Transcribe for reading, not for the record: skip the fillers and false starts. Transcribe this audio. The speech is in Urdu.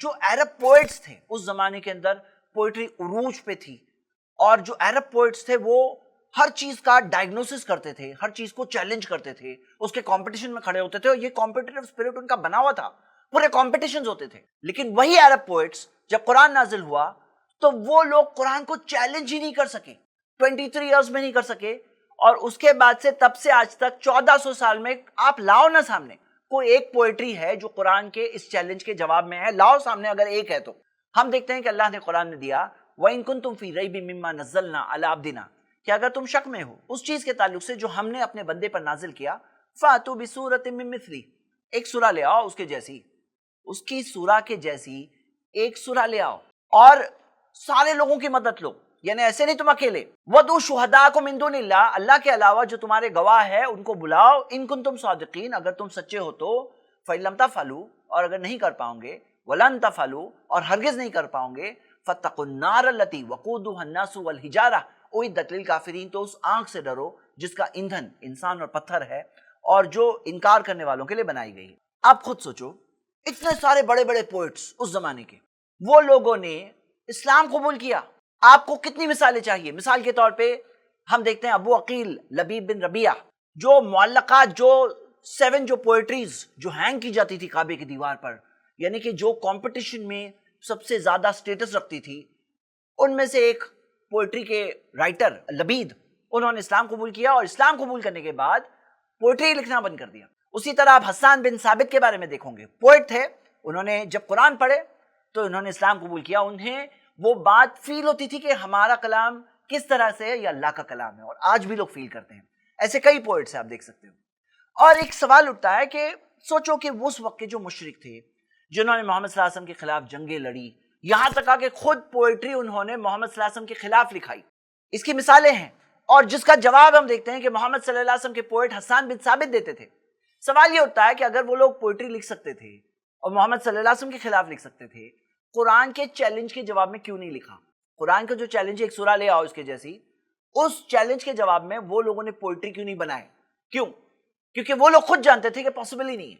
جو عرب پوئٹس تھے اس زمانے کے اندر پوئٹری عروج پہ تھی، اور جو عرب پوئٹس تھے وہ ہر چیز کا ڈائگنوسس کرتے تھے، ہر چیز کو چیلنج کرتے تھے، اس کے کمپٹیشن میں کھڑے ہوتے تھے، اور یہ کمپٹیٹیو اسپرٹ ان کا بنا ہوا تھا، پورے کمپٹیشنز ہوتے تھے۔ لیکن وہی عرب پوئٹس جب قرآن نازل ہوا تو وہ لوگ قرآن کو چیلنج ہی نہیں کر سکے، 23 ایئرز میں نہیں کر سکے، اور اس کے بعد سے تب سے آج تک 1400 سال میں آپ لاؤ نا سامنے کوئی ایک پوئٹری ہے جو قرآن کے اس چیلنج کے جواب میں ہے، لاؤ سامنے اگر ایک ہے تو۔ ہم دیکھتے ہیں کہ اللہ نے قرآن میں دیا وَإِن كُنتُمْ فِي رَيْبٍ مِّمَّا نَزَّلْنَا عَلَىٰ عَبْدِنَا، کہ اگر تم شک میں ہو اس چیز کے تعلق سے جو ہم نے اپنے بندے پر نازل کیا، فَأْتُوا بِسُورَةٍ مِّن مِّثْلِهِ، ایک سورہ لے آؤ اس کے جیسی، اس کی سورہ کے جیسی ایک سورہ لے آؤ، اور سارے لوگوں کی مدد لو، یعنی ایسے نہیں تم اکیلے۔ وَدْعُوا شُهَدَاءَكُم مِّن دُونِ اللَّهِ، اللہ کے علاوہ جو تمہارے گواہ ہے ان کو بلاؤ، ان کنتم صادقین، اگر تم سچے ہو تو، فَإِن لَّمْ تَفْعَلُوا، اور اگر نہیں کر پاؤ گے، وَلَن تَفْعَلُوا، اور ہرگز نہیں کر پاؤ گے، فَاتَّقُوا النَّارَ الَّتِي وَقُودُهَا النَّاسُ وَالْحِجَارَةُ، اُعِدَّتْ لِلْكَافِرِينَ، تو اس آگ سے ڈرو جس کا ایندھن انسان اور پتھر ہے، اور جو انکار کرنے والوں کے لیے بنائی گئی ہے۔ آپ خود سوچو، اتنے سارے بڑے بڑے پوئٹس اس زمانے کے، وہ لوگوں نے اسلام قبول کیا۔ آپ کو کتنی مثالیں چاہیے؟ مثال کے طور پہ ہم دیکھتے ہیں ابو عقیل لبیب بن ربیعہ، جو معلقات، جو 7 جو پوئٹریز جو ہینگ کی جاتی تھی کعبے کی دیوار پر، یعنی کہ جو کمپٹیشن میں سب سے زیادہ سٹیٹس رکھتی تھی، ان میں سے ایک پوئٹری کے رائٹر لبید، انہوں نے اسلام قبول کیا، اور اسلام قبول کرنے کے بعد پوئٹری لکھنا بند کر دیا۔ اسی طرح آپ حسان بن ثابت کے بارے میں دیکھو گے، پوئٹ تھے، انہوں نے جب قرآن پڑھے تو انہوں نے اسلام قبول کیا، انہیں وہ بات فیل ہوتی تھی کہ ہمارا کلام کس طرح سے ہے، یہ اللہ کا کلام ہے، اور آج بھی لوگ فیل کرتے ہیں۔ ایسے کئی پوئٹس ہیں آپ دیکھ سکتے ہو۔ اور ایک سوال اٹھتا ہے کہ سوچو کہ اس وقت کے جو مشرک تھے جنہوں نے محمد صلی اللہ علیہ وسلم کے خلاف جنگیں لڑی، یہاں تک کہ خود پوئٹری انہوں نے محمد صلی اللہ علیہ وسلم کے خلاف لکھائی، اس کی مثالیں ہیں، اور جس کا جواب ہم دیکھتے ہیں کہ محمد صلی اللہ علیہ وسلم کے پوئٹ حسان بن ثابت دیتے تھے۔ سوال یہ اٹھتا ہے کہ اگر وہ لوگ پوئٹری لکھ سکتے تھے اور محمد صلی اللہ علیہ وسلم کے خلاف لکھ سکتے تھے، قرآن کے چیلنج کے جواب میں کیوں نہیں لکھا؟ قرآن کا جو چیلنج ہے ایک سورہ لے آؤ اس کے جیسی، اس چیلنج کے جواب میں وہ لوگوں نے پوئٹری کیوں نہیں بنائے؟ کیوں؟ کیونکہ وہ لوگ خود جانتے تھے کہ پاسبل ہی نہیں ہے۔